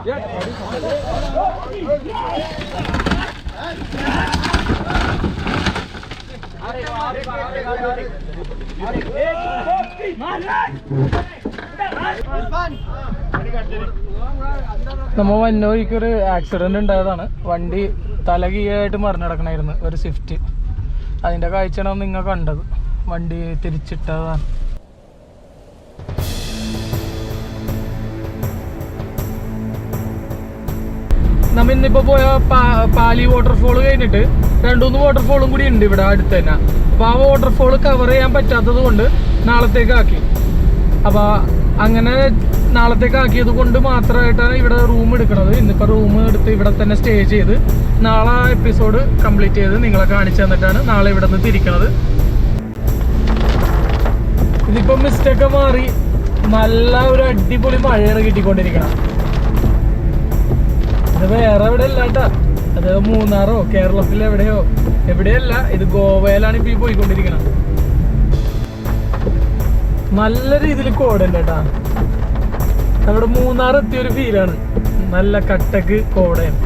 നമ്മ വന്ന വഴിക്കൊരു ആക്സിഡന്റ് ഉണ്ടായതാണ്. വണ്ടി തലകീഴായിട്ട് മറിഞ്ഞു കിടക്കണായിരുന്നു, ഒരു സ്വിഫ്റ്റ്. അതിന്റെ കാഴ്ചയാണ് നിങ്ങൾ കണ്ടത്. വണ്ടി തിരിച്ചിട്ടതാണ്. നമ്മ ഇന്നിപ്പോ പോയ പാലി വാട്ടർഫോൾ കഴിഞ്ഞിട്ട് 2-3 വാട്ടർഫോളും കൂടി ഉണ്ട് ഇവിടെ അടുത്ത് തന്നെ. അപ്പൊ ആ വാട്ടർഫോൾ കവർ ചെയ്യാൻ പറ്റാത്തത് കൊണ്ട് നാളത്തേക്കാക്കി. അപ്പൊ അങ്ങനെ നാളത്തേക്കാക്കിയത് കൊണ്ട് മാത്രമായിട്ടാണ് ഇവിടെ റൂം എടുക്കുന്നത്. ഇന്നിപ്പോൾ റൂം എടുത്ത് ഇവിടെ തന്നെ സ്റ്റേ ചെയ്ത് നാളെ എപ്പിസോഡ് കംപ്ലീറ്റ് ചെയ്ത് നിങ്ങളെ കാണിച്ചു തന്നിട്ടാണ് നാളെ ഇവിടെ നിന്ന് തിരിക്കണത്. ഇതിപ്പോ മിസ്റ്റേക്ക് മാറി നല്ല ഒരു അടിപൊളി മഴയാണ് കിട്ടിക്കൊണ്ടിരിക്കണം. ഇത് വേറെ എവിടെ അല്ല കേട്ടാ, അത് മൂന്നാറോ കേരളത്തിൽ എവിടെയല്ല, ഇത് ഗോവയിലാണ് ഇപ്പൊ ഈ പോയിക്കൊണ്ടിരിക്കണം. നല്ല രീതിയിൽ കോടുണ്ട് കേട്ടാ. നമ്മുടെ മൂന്നാർ എത്തിയൊരു ഫീലാണ്. നല്ല കട്ടക്ക് കോടയാണ്.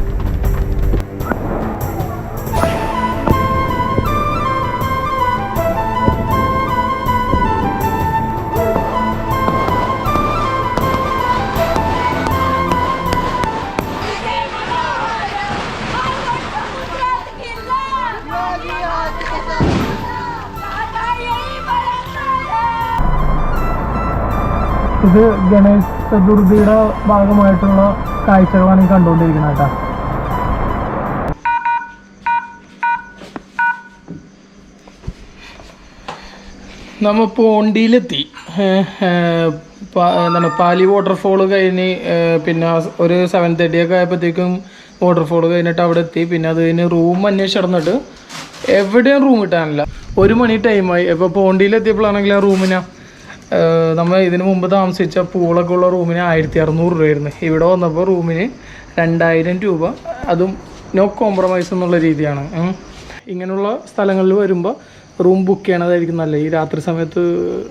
ഇത് ഗണേശ ചതുർത്ഥിയുടെ ഭാഗമായിട്ടുള്ള കാഴ്ചകളാണ് ഈ കണ്ടുകൊണ്ടിരിക്കുന്നത് കേട്ടോ. നമ്മ പോണ്ടിയിലെത്തി. എന്താണ് പാലി വാട്ടർഫോൾ കഴിഞ്ഞ് പിന്നെ ഒരു 7:30 ഒക്കെ ആയപ്പോഴത്തേക്കും വാട്ടർഫോൾ കഴിഞ്ഞിട്ട് അവിടെ എത്തി. പിന്നെ അത് കഴിഞ്ഞ് റൂം അന്വേഷിച്ചിടന്നിട്ട് എവിടെയും റൂം കിട്ടാനില്ല. 1 മണി ടൈമായി. ഇപ്പോൾ പോണ്ടിയിലെത്തിയപ്പോഴാണെങ്കിൽ ആ റൂമിനാ നമ്മൾ ഇതിന് മുമ്പ് താമസിച്ച പൂളൊക്കെ ഉള്ള റൂമിന് 1600 രൂപയായിരുന്നു. ഇവിടെ വന്നപ്പോൾ റൂമിന് 2000 രൂപ, അതും നോ കോംപ്രമൈസ് എന്നുള്ള രീതിയാണ്. ഇങ്ങനെയുള്ള സ്ഥലങ്ങളിൽ വരുമ്പോൾ റൂം ബുക്ക് ചെയ്യണതായിരിക്കും നല്ലത്. ഈ രാത്രി സമയത്ത്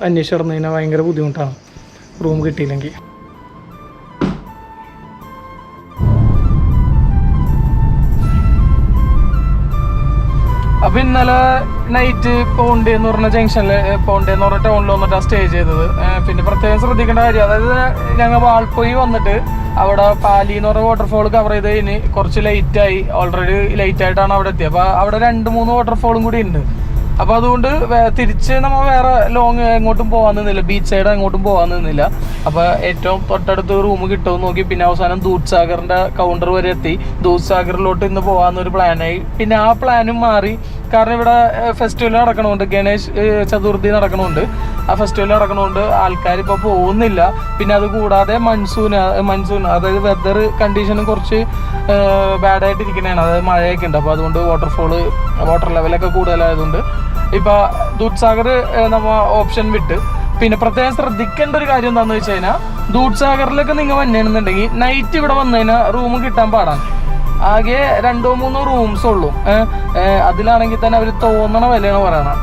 അന്വേഷിച്ചിടന്നു കഴിഞ്ഞാൽ ഭയങ്കര ബുദ്ധിമുട്ടാണ് റൂം കിട്ടിയില്ലെങ്കിൽ. അപ്പോൾ ഇന്നലെ നൈറ്റ് പോണ്ടി എന്ന് പറഞ്ഞ ജംഗ്ഷനിൽ, പോണ്ടി എന്ന് പറഞ്ഞ ടൗണിൽ വന്നിട്ടാണ് സ്റ്റേ ചെയ്തത്. പിന്നെ പ്രത്യേകം ശ്രദ്ധിക്കേണ്ട കാര്യം, അതായത് ഞങ്ങൾ വാൾപ്പൊയി വന്നിട്ട് അവിടെ പാലി എന്ന് പറഞ്ഞ വാട്ടർഫോൾ കവർ ചെയ്ത് കഴിഞ്ഞ് കുറച്ച് ലേറ്റായി. ഓൾറെഡി ലേറ്റായിട്ടാണ് അവിടെ എത്തിയത്. അപ്പോൾ അവിടെ 2-3 വാട്ടർഫോളും കൂടി ഉണ്ട്. അപ്പോൾ അതുകൊണ്ട് തിരിച്ച് നമ്മൾ വേറെ ലോങ് എങ്ങോട്ടും പോകാൻ നിന്നില്ല, ബീച്ച് സൈഡ് എങ്ങോട്ടും പോകാൻ നിന്നില്ല. അപ്പോൾ ഏറ്റവും തൊട്ടടുത്ത് റൂം കിട്ടുമെന്ന് നോക്കി. പിന്നെ അവസാനം ദൂദ്സാഗറിൻ്റെ കൗണ്ടർ വരെ എത്തി. ദൂദ്സാഗറിലോട്ട് ഇന്ന് പോകാമെന്നൊരു പ്ലാനായി. പിന്നെ ആ പ്ലാനും മാറി. കാരണം ഇവിടെ ഫെസ്റ്റിവൽ നടക്കണമുണ്ട്, ഗണേശ് ചതുർത്ഥി നടക്കണമുണ്ട്. ആ ഫെസ്റ്റിവൽ നടക്കണമുണ്ട്, ആൾക്കാർ ഇപ്പോൾ പോകുന്നില്ല. പിന്നെ അത് കൂടാതെ മൺസൂൺ അതായത് വെതർ കണ്ടീഷനും കുറച്ച് ബാഡായിട്ടിരിക്കുന്നതാണ്. അതായത് മഴയൊക്കെ ഉണ്ട്. അപ്പോൾ അതുകൊണ്ട് വാട്ടർ ലെവലൊക്കെ കൂടുതലായതുകൊണ്ട് ഇപ്പോൾ ദൂദ്സാഗർ നമ്മൾ ഓപ്ഷൻ വിട്ട്. പിന്നെ പ്രത്യേകം ശ്രദ്ധിക്കേണ്ട ഒരു കാര്യം എന്താണെന്ന് വെച്ച് കഴിഞ്ഞാൽ, ദൂദ്സാഗറിലൊക്കെ നിങ്ങൾ വന്നേണെന്നുണ്ടെങ്കിൽ നൈറ്റ് ഇവിടെ വന്നു കഴിഞ്ഞാൽ റൂം കിട്ടാൻ പാടാണ്. ആകെ 2-3 റൂംസ് ഉള്ളൂ. അതിലാണെങ്കിൽ തന്നെ അവർ തോന്നണ വിലയാണ് പറയണം.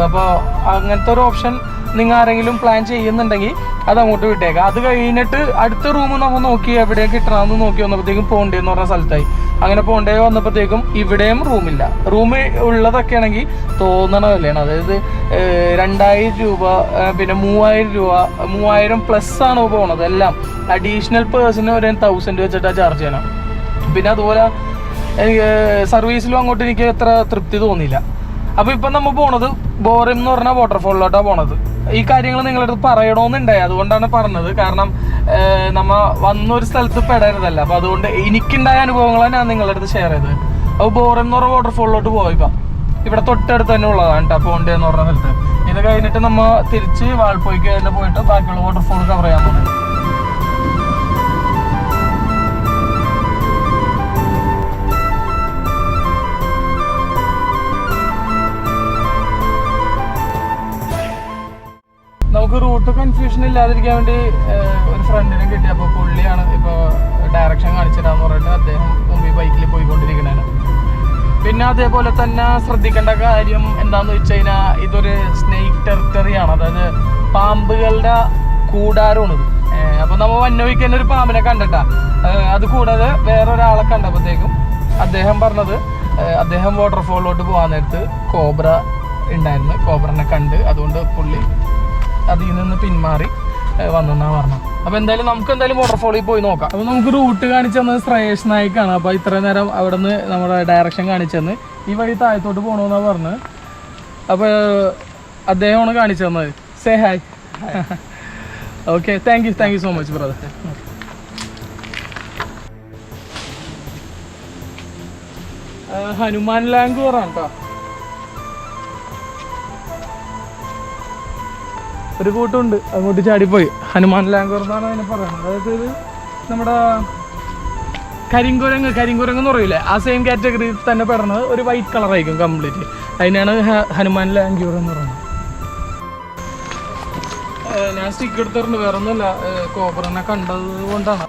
അപ്പോൾ അങ്ങനത്തെ ഒരു ഓപ്ഷൻ നിങ്ങൾ ആരെങ്കിലും പ്ലാൻ ചെയ്യുന്നുണ്ടെങ്കിൽ അത് അങ്ങോട്ട് വിട്ടേക്കാം. അത് കഴിഞ്ഞിട്ട് അടുത്ത റൂം നമ്മൾ നോക്കി എവിടെ കിട്ടണമെന്ന് നോക്കി വന്നപ്പോഴത്തേക്കും പോണ്ടി എന്ന് പറഞ്ഞ സ്ഥലത്തായി. അങ്ങനെ പോണ്ടേ വന്നപ്പോഴത്തേക്കും ഇവിടെയും റൂമില്ല. റൂം ഉള്ളതൊക്കെ ആണെങ്കിൽ തോന്നണ വിലയാണ്. അതായത് 2000 രൂപ, പിന്നെ 3000 രൂപ, 3000+ ആണ് പോണത്. എല്ലാം അഡീഷണൽ പേഴ്സണ് ഒരു 1000 വെച്ചിട്ടാണ് ചാർജ് ചെയ്യണം. പിന്നെ അതുപോലെ സർവീസിലും അങ്ങോട്ട് എനിക്ക് അത്ര തൃപ്തി തോന്നിയില്ല. അപ്പോൾ ഇപ്പം നമ്മൾ പോണത് ബോറിം എന്ന് പറഞ്ഞ വാട്ടർഫോളിലോട്ടാണ് പോണത്. ഈ കാര്യങ്ങൾ നിങ്ങളുടെ അടുത്ത് പറയണമെന്നുണ്ടായി, അതുകൊണ്ടാണ് പറഞ്ഞത്. കാരണം നമ്മൾ വന്നൊരു സ്ഥലത്ത് പെടരുതല്ല. അപ്പോൾ അതുകൊണ്ട് എനിക്കുണ്ടായ അനുഭവങ്ങളാണ് ഞാൻ നിങ്ങളുടെ അടുത്ത് ഷെയർ ചെയ്തത്. അപ്പോൾ ബോറിം എന്ന് പറഞ്ഞ വാട്ടർഫോളിലോട്ട് പോയിപ്പം ഇവിടെ തൊട്ടടുത്ത് തന്നെ ഉള്ളതാണ് കേട്ടോ, പോണ്ടി എന്ന് പറഞ്ഞ സ്ഥലത്ത്. ഇത് കഴിഞ്ഞിട്ട് നമ്മൾ തിരിച്ച് വാൾപ്പോയ്ക്ക് തന്നെ പോയിട്ട് ബാക്കിയുള്ള വാട്ടർഫോൾ കവർ ചെയ്യാൻ പോകുന്നത്. നമുക്ക് റൂട്ട് കൺഫ്യൂഷൻ ഇല്ലാതിരിക്കാൻ വേണ്ടി ഒരു ഫ്രണ്ടിനെ കിട്ടി. അപ്പോൾ പുള്ളിയാണ് ഇപ്പോൾ ഡയറക്ഷൻ കാണിച്ചിട്ടാന്ന് പറഞ്ഞിട്ട് അദ്ദേഹം മുമ്പിൽ ബൈക്കിൽ പോയിക്കൊണ്ടിരിക്കുന്നതാണ്. പിന്നെ അതേപോലെ തന്നെ ശ്രദ്ധിക്കേണ്ട കാര്യം എന്താണെന്ന് വെച്ച് കഴിഞ്ഞാൽ, ഇതൊരു സ്നേക്ക് ടെറിട്ടറിയാണ്. അതായത് പാമ്പുകളുടെ കൂടാരമാണിത്. അപ്പൊ നമ്മ വന്നോയ്ക്ക് തന്നെ ഒരു പാമ്പിനെ കണ്ടിട്ടാ. അത് കൂടാതെ വേറൊരാളെ കണ്ടപ്പോഴത്തേക്കും അദ്ദേഹം പറഞ്ഞത് അദ്ദേഹം വാട്ടർഫോളിലോട്ട് പോകാൻ നേരത്ത് കോബ്ര ഉണ്ടായിരുന്നു, കോബ്രനെ കണ്ട്, അതുകൊണ്ട് പുള്ളി അതിൽ നിന്ന് പിന്മാറി വന്നെന്നാ പറഞ്ഞത്. അപ്പൊ എന്തായാലും നമുക്ക് എന്തായാലും വാട്ടർഫോളിൽ പോയി നോക്കാം. അപ്പൊ നമുക്ക് റൂട്ട് കാണിച്ചു തന്നത് ശ്രേയസ് നായിക്കാണ്. അപ്പൊ ഇത്രയും നേരം അവിടെ നിന്ന് നമ്മുടെ ഡയറക്ഷൻ കാണിച്ചു തന്ന് ഈ വഴി താഴത്തോട്ട് പോകണമെന്നാ പറഞ്ഞത്. അപ്പൊ അദ്ദേഹമാണ് കാണിച്ചു തന്നത്. Say hi. Okay, thank you so much brother. Hanuman ലാംഗ്വേറാണ് കേട്ടോ. ഒരു കൂട്ടുണ്ട് അങ്ങോട്ട് ചാടിപ്പോയി. ഹനുമാൻ ലാംഗ്വേർ എന്നാണ് അതിനെ പറയുന്നത്. അതായത് ഇത് നമ്മുടെ കരിങ്കുരങ്ങ് എന്ന് പറയില്ലേ, ആ സെയിം കാറ്റഗറി തന്നെ പെടുന്നത്. ഒരു വൈറ്റ് കളർ ആയിരിക്കും കംപ്ലീറ്റ്. അതിനാണ് ഹനുമാൻ ലാംഗ്വേർ എന്ന് പറയുന്നത്. ഞാൻ സ്റ്റിക്ക് എടുത്തിട്ടുണ്ട്, വേറെ ഒന്നുമില്ല, കോബ്രനെ കണ്ടത് കൊണ്ടാണ്.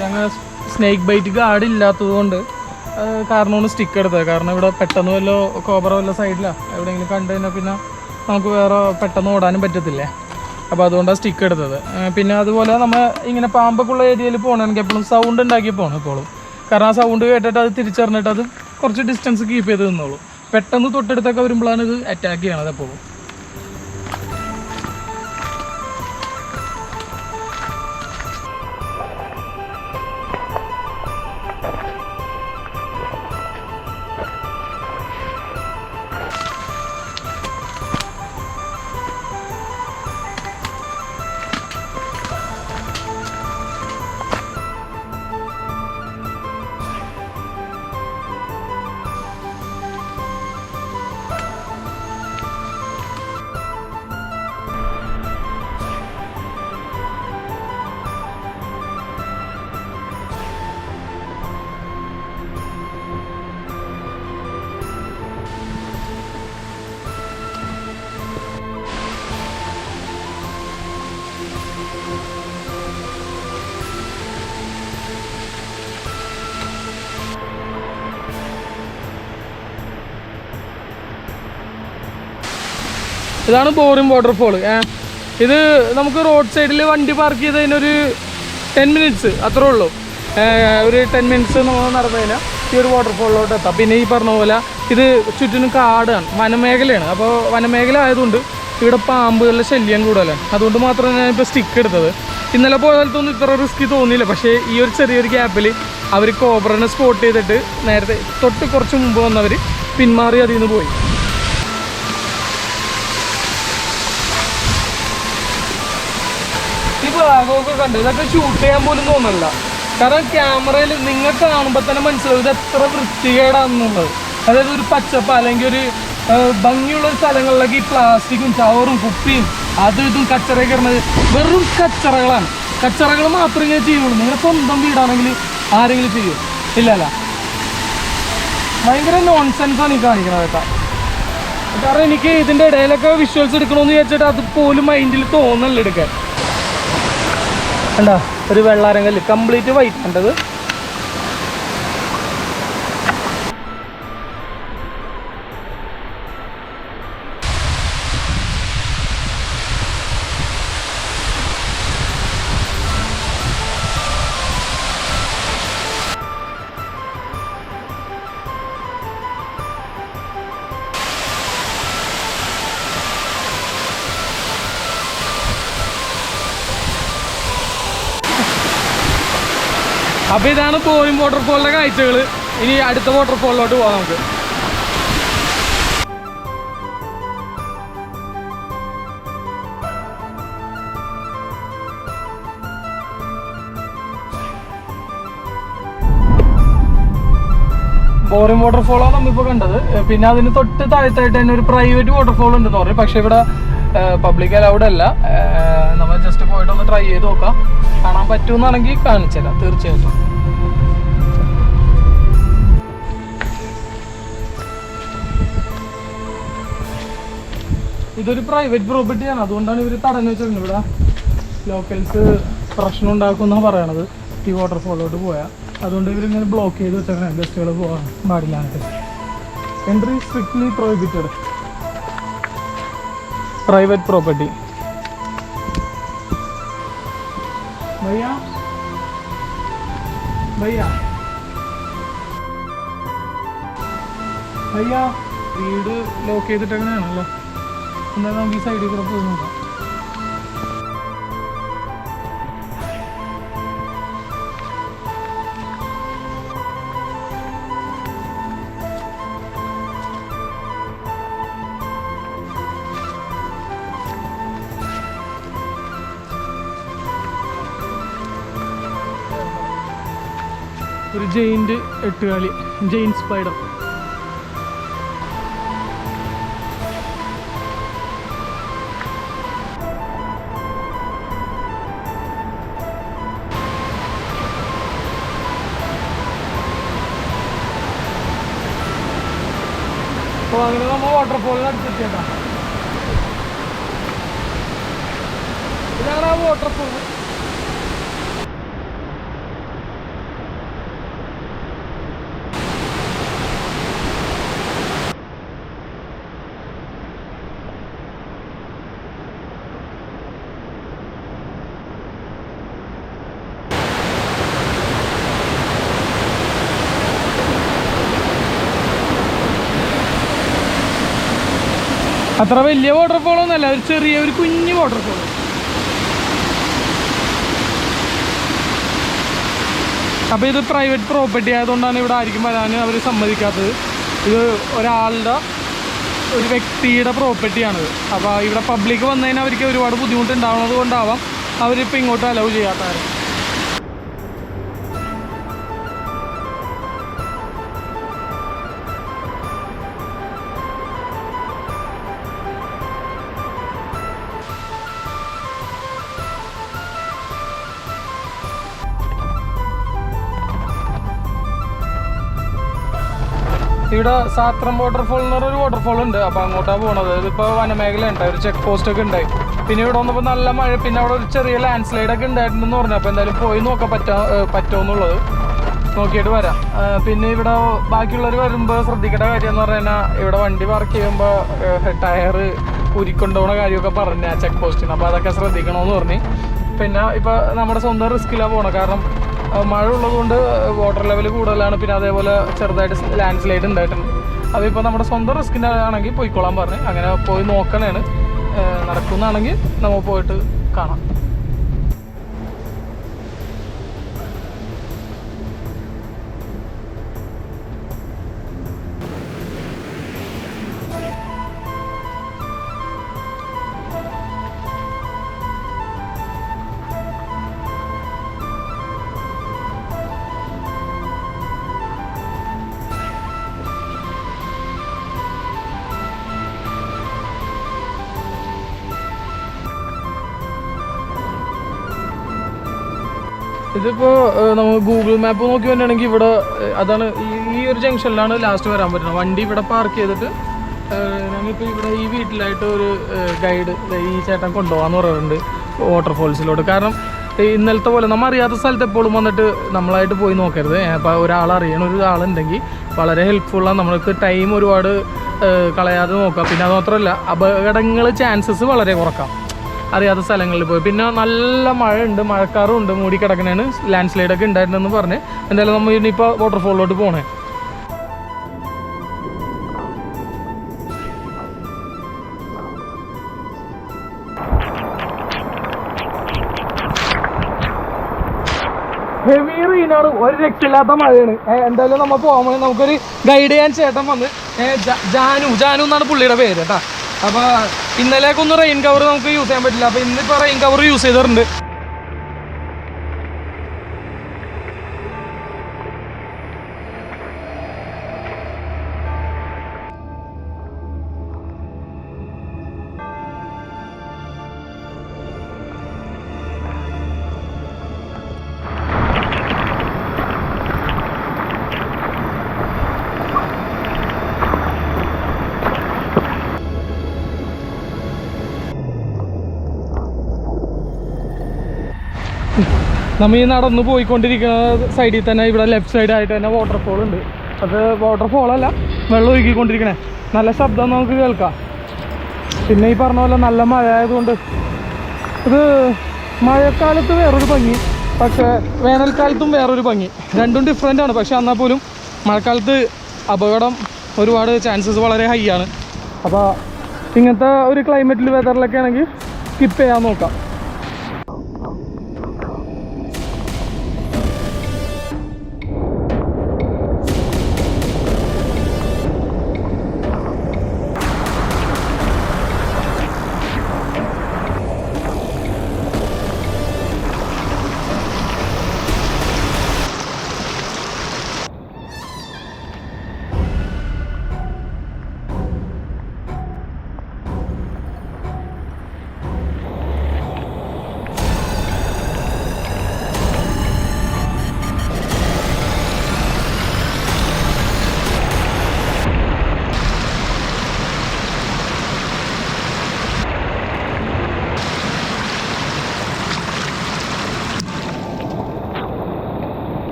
ഞങ്ങൾ സ്നേക്ക് ബൈറ്റ് ഗാർഡ് ഇല്ലാത്തത് കൊണ്ട് കാരണമാണ് സ്റ്റിക്ക് എടുത്തത്. കാരണം ഇവിടെ പെട്ടെന്ന് വല്ല കോബ്ര വല്ല സൈഡിലാണ് എവിടെയെങ്കിലും കണ്ടു കഴിഞ്ഞാൽ പിന്നെ നമുക്ക് വേറെ പെട്ടെന്ന് ഓടാനും പറ്റത്തില്ലേ. അപ്പോൾ അതുകൊണ്ടാണ് സ്റ്റിക്ക് എടുത്തത്. പിന്നെ അതുപോലെ നമ്മൾ ഇങ്ങനെ പാമ്പൊക്കെയുള്ള ഏരിയയിൽ പോകണമെങ്കിൽ എപ്പോഴും സൗണ്ട് ഉണ്ടാക്കി പോകണം എപ്പോഴും. കാരണം ആ സൗണ്ട് കേട്ടിട്ട് അത് തിരിച്ചറിഞ്ഞിട്ട് അത് കുറച്ച് ഡിസ്റ്റൻസ് കീപ്പ് ചെയ്ത് നിന്നോളൂ. പെട്ടെന്ന് തൊട്ടടുത്തൊക്കെ വരുമ്പോഴാണ് ഇത് അറ്റാക്ക് ചെയ്യണത് എപ്പോഴും. ഇതാണ് ബോറിം വാട്ടർഫോൾ. ഇത് നമുക്ക് റോഡ് സൈഡിൽ വണ്ടി പാർക്ക് ചെയ്ത് കഴിഞ്ഞൊരു 10 മിനിറ്റ്സ് അത്രേ ഉള്ളൂ. ഒരു 10 മിനിറ്റ്സ് നമ്മൾ നടന്നു കഴിഞ്ഞാൽ ഈ ഒരു വാട്ടർഫോളിലോട്ട് എത്താം. പിന്നെ ഈ പറഞ്ഞ പോലെ ഇത് ചുറ്റിനും കാടാണ്, വനമേഖലയാണ്. അപ്പോൾ വനമേഖല ആയതുകൊണ്ട് ഇവിടെ പാമ്പുകളുടെ ശല്യം കൂടുതലാണ്. അതുകൊണ്ട് മാത്രമാണ് ഞാനിപ്പോൾ സ്റ്റിക്ക് എടുത്തത്. ഇന്നലെ പോയാലത്തൊന്നും ഇത്ര റിസ്ക് തോന്നിയില്ല. പക്ഷേ ഈ ഒരു ചെറിയൊരു ഗ്യാപ്പിൽ അവർ കോബ്രനെ സ്പോട്ട് ചെയ്തിട്ട് നേരത്തെ തൊട്ട് കുറച്ച് മുമ്പ് വന്നവർ പിന്മാറി അതിൽ നിന്ന് പോയി. ഈ ഭാഗമൊക്കെ കണ്ട് ഇതൊക്കെ ഷൂട്ട് ചെയ്യാൻ പോലും തോന്നില്ല. കാരണം ക്യാമറയിൽ നിങ്ങൾ കാണുമ്പോൾ തന്നെ മനസ്സിലാവും ഇത് എത്ര വൃത്തികേടാണെന്നുള്ളത്. അതായത് ഒരു പച്ചപ്പ് അല്ലെങ്കിൽ ഒരു ഭംഗിയുള്ള സ്ഥലങ്ങളിലേക്ക് ഈ പ്ലാസ്റ്റിക്കും ചവറും കുപ്പിയും അതും ഇതും കച്ചറയൊക്കെ ഇടുന്നത് വെറും കച്ചറകളാണ്. കച്ചറകൾ മാത്രമേ ചെയ്യുള്ളൂ. നിങ്ങളുടെ സ്വന്തം വീടാണെങ്കിൽ ആരെങ്കിലും ചെയ്യും? ഇല്ലല്ല. ഭയങ്കര നോൺസെൻസാണ് ഈ കാണിക്കണത് കേട്ടോ. കാരണം എനിക്ക് ഇതിൻ്റെ ഇടയിലൊക്കെ വിഷ്വൽസ് എടുക്കണമെന്ന് വിചാരിച്ചിട്ട് അത് പോലും മൈൻഡിൽ തോന്നല്ല എടുക്കാൻ. കണ്ടാ ഒരു വെള്ളാരങ്കല്ല് കംപ്ലീറ്റ് വൈറ്റ് കണ്ടത്. അപ്പോൾ ഇതാണ് ബോറിം വാട്ടർഫോളിൻ്റെ കാഴ്ചകൾ. ഇനി അടുത്ത വാട്ടർഫോളിലോട്ട് പോകാം നമുക്ക്. ബോറിം വാട്ടർഫോളാണ് നമ്മളിപ്പോൾ കണ്ടത്. പിന്നെ അതിന് തൊട്ട് താഴത്തായിട്ട് തന്നെ ഒരു പ്രൈവറ്റ് വാട്ടർഫോൾ ഉണ്ടെന്ന് പറയും. പക്ഷേ ഇവിടെ പബ്ലിക് അലൗഡ് അല്ല. നമ്മൾ ജസ്റ്റ് പോയിട്ടൊന്ന് ട്രൈ ചെയ്ത് നോക്കാം. കാണാൻ പറ്റുമെന്നാണെങ്കിൽ കാണിച്ചുതരാം തീർച്ചയായിട്ടും. ഇതൊരു പ്രൈവറ്റ് പ്രോപ്പർട്ടിയാണ്, അതുകൊണ്ടാണ് ഇവർ തടഞ്ഞു വെച്ചിട്ടുണ്ട്. ഇവിടെ ലോക്കൽസ് പ്രശ്നം ഉണ്ടാക്കുമെന്നാണ് പറയണത് ഈ വാട്ടർഫോളിലോട്ട് പോയാൽ. അതുകൊണ്ട് ഇവരിങ്ങനെ ബ്ലോക്ക് ചെയ്ത് വെച്ചേക്കണേ, ഗസ്റ്റുകൾ പോകാൻ പാടില്ലാന്നിട്ട്. Entry strictly prohibited, private property. ഭയ്യ ഭയ്യ ഭയ്യ വീട് ലോക്ക് ചെയ്തിട്ടങ്ങനെയാണല്ലോ. എന്തായാലും നമുക്ക് ഈ സൈഡിൽ കൂടെ പോയി നോക്കാം. ഒരു ജെയിൻറ്റ് എട്ടുകാലി, ജെയിൻ സ്പൈഡർ. അപ്പോൾ അങ്ങനെ നമ്മൾ വാട്ടർഫോളിന് അടുത്തെത്തിയേക്കാം. ഇതാണ് ആ വാട്ടർഫോൾ. അത്ര വലിയ വാട്ടർഫോളൊന്നുമല്ല, ഒരു ചെറിയ ഒരു കുഞ്ഞു വാട്ടർഫോൾ. അപ്പോൾ ഇത് പ്രൈവറ്റ് പ്രോപ്പർട്ടി ആയതുകൊണ്ടാണ് ഇവിടെ ആയിരിക്കും വരാൻ അവർ സമ്മതിക്കാത്തത്. ഇത് ഒരാളുടെ, ഒരു വ്യക്തിയുടെ പ്രോപ്പർട്ടിയാണിത്. അപ്പോൾ ഇവിടെ പബ്ലിക് വന്നതിന് അവർക്ക് ഒരുപാട് ബുദ്ധിമുട്ടുണ്ടാവുന്നത് കൊണ്ടാവാം അവരിപ്പോൾ ഇങ്ങോട്ട് അലൗ ചെയ്യാത്തവർ. ഇവിടെ സാത്രം വാട്ടർഫോൾ എന്ന് പറഞ്ഞൊരു വാട്ടർഫോൾ ഉണ്ട്. അപ്പോൾ അങ്ങോട്ടാണ് പോകണത്. ഇതിപ്പോൾ വനമേഖല ഉണ്ട്, ഒരു ചെക്ക് പോസ്റ്റ് ഒക്കെ ഉണ്ടായി. പിന്നെ ഇവിടെ വന്നപ്പോൾ നല്ല മഴ, പിന്നെ അവിടെ ഒരു ചെറിയ ലാൻഡ് സ്ലൈഡ് ഒക്കെ ഉണ്ടായിട്ടുണ്ടെന്ന് പറഞ്ഞു. അപ്പോൾ എന്തായാലും പോയി നോക്കാൻ പറ്റുമെന്നുള്ളത് നോക്കിയിട്ട് വരാം. പിന്നെ ഇവിടെ ബാക്കിയുള്ളവർ വരുമ്പോൾ ശ്രദ്ധിക്കേണ്ട കാര്യം എന്ന് പറഞ്ഞു കഴിഞ്ഞാൽ, ഇവിടെ വണ്ടി പാർക്ക് ചെയ്യുമ്പോൾ ടയർ ഉരുക്കൊണ്ടുപോകുന്ന കാര്യമൊക്കെ പറഞ്ഞ ചെക്ക് പോസ്റ്റിന്. അപ്പോൾ അതൊക്കെ ശ്രദ്ധിക്കണമെന്ന് പറഞ്ഞ്. പിന്നെ ഇപ്പോൾ നമ്മുടെ സ്വന്തം റിസ്ക്കിലാണ് പോകണം, കാരണം മഴ ഉള്ളതുകൊണ്ട് വാട്ടർ ലെവൽ കൂടുതലാണ്. പിന്നെ അതേപോലെ ചെറുതായിട്ട് ലാൻഡ് സ്ലൈഡ് ഉണ്ടായിട്ടുണ്ട്. അതിപ്പോൾ നമ്മുടെ സ്വന്തം റിസ്കിൻ്റെ ആണെങ്കിൽ പോയിക്കോളാൻ പറഞ്ഞ്. അങ്ങനെ പോയി നോക്കണേണ്. നടക്കുന്നതാണെങ്കിൽ നമ്മൾ പോയിട്ട് കാണാം. ഇതിപ്പോൾ നമ്മൾ ഗൂഗിൾ മാപ്പ് നോക്കി വന്നിട്ടുണ്ടെങ്കിൽ ഇവിടെ അതാണ് ഈ ഒരു ജംഗ്ഷനിലാണ് ലാസ്റ്റ് വരാൻ പറ്റുന്നത്. വണ്ടി ഇവിടെ പാർക്ക് ചെയ്തിട്ട് ഞങ്ങളിപ്പോൾ ഇവിടെ ഈ വീട്ടിലായിട്ട് ഒരു ഗൈഡ് ഈ ചേട്ടൻ കൊണ്ടുപോകാമെന്ന് പറയുന്നുണ്ട് വാട്ടർഫോൾസിലോട്ട്. കാരണം ഇന്നലത്തെ പോലെ നമ്മൾ അറിയാത്ത സ്ഥലത്ത് എപ്പോഴും വന്നിട്ട് നമ്മളായിട്ട് പോയി നോക്കരുത്. അപ്പോൾ ഒരാളറിയണ ഒരാളുണ്ടെങ്കിൽ വളരെ ഹെൽപ്ഫുള്ളാണ്. നമ്മൾക്ക് ടൈം ഒരുപാട് കളയാതെ നോക്കാം. പിന്നെ അത് മാത്രമല്ല, അപകടങ്ങൾ ചാൻസസ് വളരെ കുറക്കാം അറിയാത്ത സ്ഥലങ്ങളിൽ പോയി. പിന്നെ നല്ല മഴയുണ്ട്, മഴക്കാറും ഉണ്ട്, മൂടി കിടക്കണേന്. ലാൻഡ് സ്ലൈഡൊക്കെ ഉണ്ടായിട്ടുണ്ടെന്ന് പറഞ്ഞ്. എന്തായാലും നമ്മൾ ഇനിയിപ്പോൾ വാട്ടർഫോളിലോട്ട് പോകണേ. ഹെവി റെയിനാണ്, ഒരു രക്ഷയില്ലാത്ത മഴയാണ്. എന്തായാലും നമ്മൾ പോകുമ്പോൾ നമുക്കൊരു ഗൈഡ് ചെയ്യാൻ ചേട്ടൻ വന്ന്, ജാനു എന്നാണ് പുള്ളിയുടെ പേര് കേട്ടോ. അപ്പോൾ ഇന്നലേക്കൊന്നും റെയിൻ കവർ നമുക്ക് യൂസ് ചെയ്യാൻ പറ്റില്ല. അപ്പോൾ ഇന്നിപ്പോൾ റെയിൻ കവർ യൂസ് ചെയ്തിട്ടുണ്ട്. നമ്മൾ ഈ നടന്ന് പോയിക്കൊണ്ടിരിക്കുന്ന സൈഡിൽ തന്നെ ഇവിടെ ലെഫ്റ്റ് സൈഡായിട്ട് തന്നെ വാട്ടർഫോൾ ഉണ്ട്. അത് വാട്ടർഫോളല്ല, വെള്ളം ഒഴുകിക്കൊണ്ടിരിക്കണേ. നല്ല ശബ്ദം നമുക്ക് കേൾക്കാം. പിന്നെ ഈ പറഞ്ഞ പോലെ നല്ല മഴ ആയതുകൊണ്ട് ഇത് മഴക്കാലത്ത് വേറൊരു ഭംഗി, പക്ഷേ വേനൽക്കാലത്തും വേറൊരു ഭംഗി. രണ്ടും ഡിഫറെൻ്റ് ആണ്. പക്ഷേ എന്നാൽ പോലും മഴക്കാലത്ത് അപകടം ഒരുപാട് ചാൻസസ് വളരെ ഹൈ ആണ്. അപ്പോൾ ഇങ്ങനത്തെ ഒരു ക്ലൈമറ്റിൽ വെതറിലൊക്കെ ആണെങ്കിൽ സ്കിപ്പ് ചെയ്യാൻ നോക്കാം.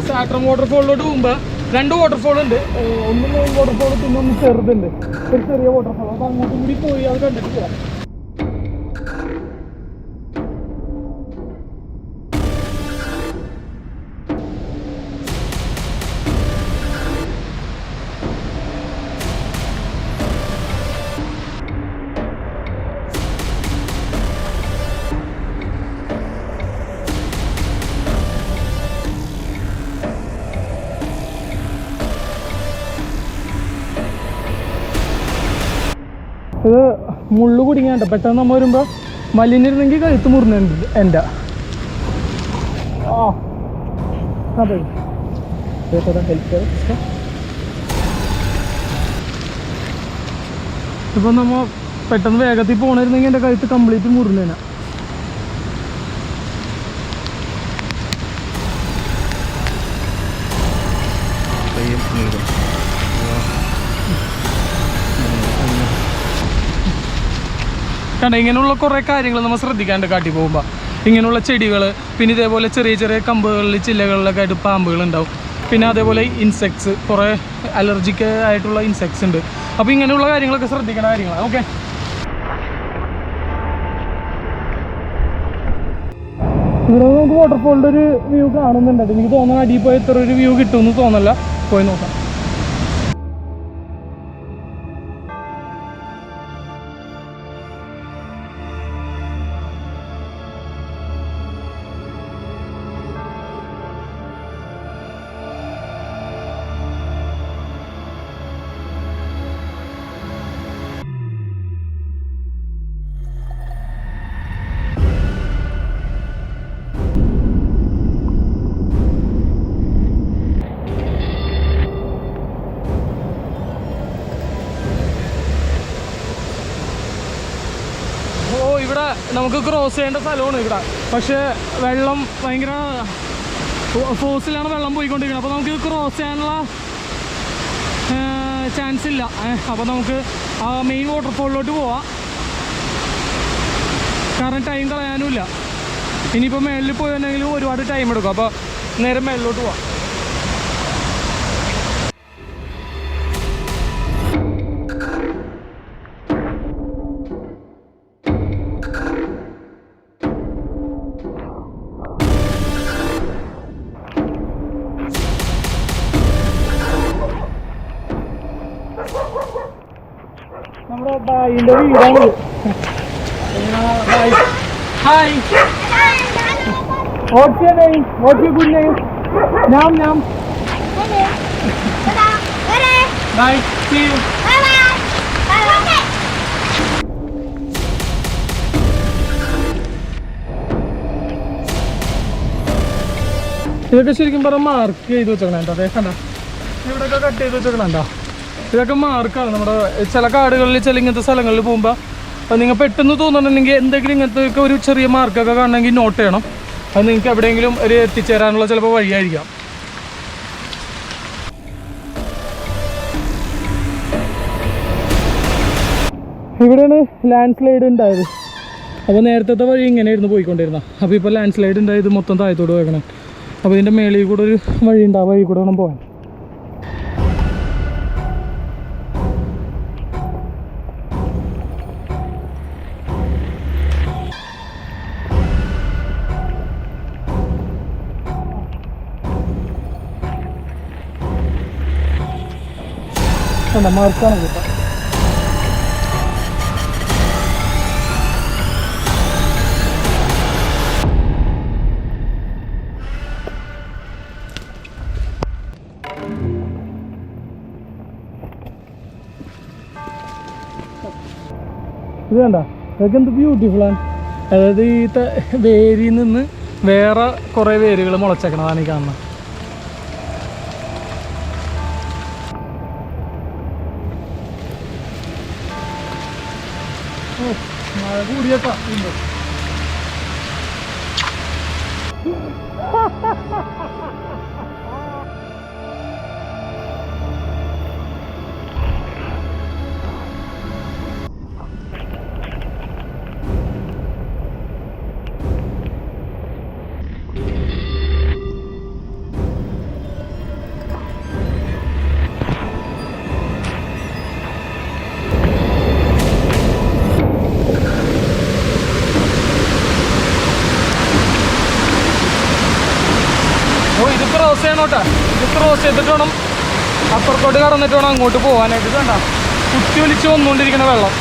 സാട്രം വാട്ടർഫോളിലോട്ട് പോകുമ്പോൾ 2 വാട്ടർഫോൾ ഉണ്ട്. ഒന്ന് മെയിൻ വാട്ടർഫോൾ, പിന്നെ ഒന്ന് ചെറുതുണ്ട്, ഒരു ചെറിയ വാട്ടർഫോൾ. അപ്പോൾ അങ്ങോട്ടും കൂടി പോയി അത് കണ്ടിട്ട് പോകാം. ഇത് മുള്ളു കുടുങ്ങിയാണ്ട പെട്ടെന്ന് നമ്മൾ വരുമ്പോൾ മലിനിരുന്നെങ്കിൽ കഴുത്ത് മുറിഞ്ഞുണ്ട് എൻ്റെ. അതെ ഇപ്പം നമ്മൾ പെട്ടെന്ന് വേഗത്തിൽ പോകണിരുന്നെങ്കിൽ എൻ്റെ കഴുത്ത് കംപ്ലീറ്റ് മുറിഞ്ഞേന. കണ്ട ഇങ്ങനെയുള്ള കുറേ കാര്യങ്ങൾ നമ്മൾ ശ്രദ്ധിക്കാണ്ട് കാട്ടി പോകുമ്പോൾ, ഇങ്ങനെയുള്ള ചെടികൾ, പിന്നെ ഇതേപോലെ ചെറിയ ചെറിയ കമ്പുകളിൽ ചില്ലകളിലൊക്കെ ആയിട്ട് പാമ്പുകളുണ്ടാവും. പിന്നെ അതേപോലെ ഇൻസെക്ട്സ്, കുറേ അലർജിക്ക് ആയിട്ടുള്ള ഇൻസെക്ട്സ് ഉണ്ട്. അപ്പോൾ ഇങ്ങനെയുള്ള കാര്യങ്ങളൊക്കെ ശ്രദ്ധിക്കേണ്ട കാര്യങ്ങളാണ്. ഓക്കെ, ഇവിടെ നമുക്ക് വാട്ടർഫോളിൻ്റെ ഒരു വ്യൂ കാണുന്നുണ്ട്. എനിക്ക് തോന്നുന്നു അടിയിൽ പോയി ഇത്ര ഒരു വ്യൂ കിട്ടുമെന്ന് തോന്നല്ല. പോയി നോക്കാം. നമുക്ക് ക്രോസ് ചെയ്യേണ്ട സ്ഥലമാണ് ഇവിടെ. പക്ഷേ വെള്ളം ഭയങ്കര ഫോഴ്സിലാണ് വെള്ളം പോയിക്കൊണ്ടിരിക്കുന്നത്. അപ്പോൾ നമുക്ക് ക്രോസ് ചെയ്യാനുള്ള ചാൻസ് ഇല്ല. അപ്പോൾ നമുക്ക് ആ മെയിൻ വാട്ടർഫോളിലോട്ട് പോവാം. കാരണം ടൈം കളയാനുമില്ല. ഇനിയിപ്പോൾ മേളിൽ പോയിട്ടുണ്ടെങ്കിലും ഒരുപാട് ടൈം എടുക്കും. അപ്പോൾ നേരെ മേളിലോട്ട് പോവാം. ഷായിന്റെ വീടാണ്. Hi, what's your name? What's your good name? Nam Nam. Bye. See you. ഇതൊക്കെ ശരിക്കും പറഞ്ഞാൽ മാർക്ക് ചെയ്ത് വെച്ചേക്കണേട്ടോ. അതേ കണ്ട ഇവിടെയൊക്കെ കട്ട് ചെയ്ത് വെച്ചേക്കണേട്ടോ. ഇതൊക്കെ മാർക്കാണ്. നമ്മുടെ ചില കാടുകളിൽ ചില ഇങ്ങനത്തെ സ്ഥലങ്ങളിൽ പോകുമ്പോൾ അത് നിങ്ങൾ പെട്ടെന്ന് തോന്നുന്നുണ്ടെങ്കിൽ എന്തെങ്കിലും ഇങ്ങനത്തെ ഒരു ചെറിയ മാർക്കൊക്കെ കാണണമെങ്കിൽ നോട്ട് ചെയ്യണം. അത് നിങ്ങൾക്ക് എവിടെയെങ്കിലും ഒരു എത്തിച്ചേരാനുള്ള ചിലപ്പോൾ വഴിയായിരിക്കാം. ഇവിടെയാണ് ലാൻഡ് സ്ലൈഡ് ഉണ്ടായത്. അപ്പോൾ നേരത്തെ വഴി ഇങ്ങനെയായിരുന്നു പോയിക്കൊണ്ടിരുന്നത്. അപ്പോൾ ഇപ്പോൾ ലാൻഡ് സ്ലൈഡ് ഉണ്ടായത് മൊത്തം താഴത്തോട് പോകണം. അപ്പോൾ ഇതിൻ്റെ മേളിൽ കൂടെ ഒരു വഴി ഉണ്ട്. ആ വഴി കൂടെ വേണം പോകാൻ. മാർക്കാണ് കിട്ടാം. ഇത് കണ്ട ഇതൊക്കെ എന്ത് ബ്യൂട്ടിഫുള്ളാണ്. അതായത് ഈ വേരിൽ നിന്ന് വേറെ കുറേ വേരുകൾ മുളച്ചേക്കണതാണ് ഈ കാണുന്നത്. മഴ കൂടിയേട്ടാ. ക്രോസ് ചെയ്യണോട്ടെ. ഇത് ക്രോസ് ചെയ്തിട്ട് വേണം അപ്പുറത്തോട്ട് കടന്നിട്ട് വേണം അങ്ങോട്ട് പോകാനായിട്ട്. ഇത് വേണ്ട കുത്തി ഒലിച്ച് വന്നുകൊണ്ടിരിക്കുന്ന വെള്ളം.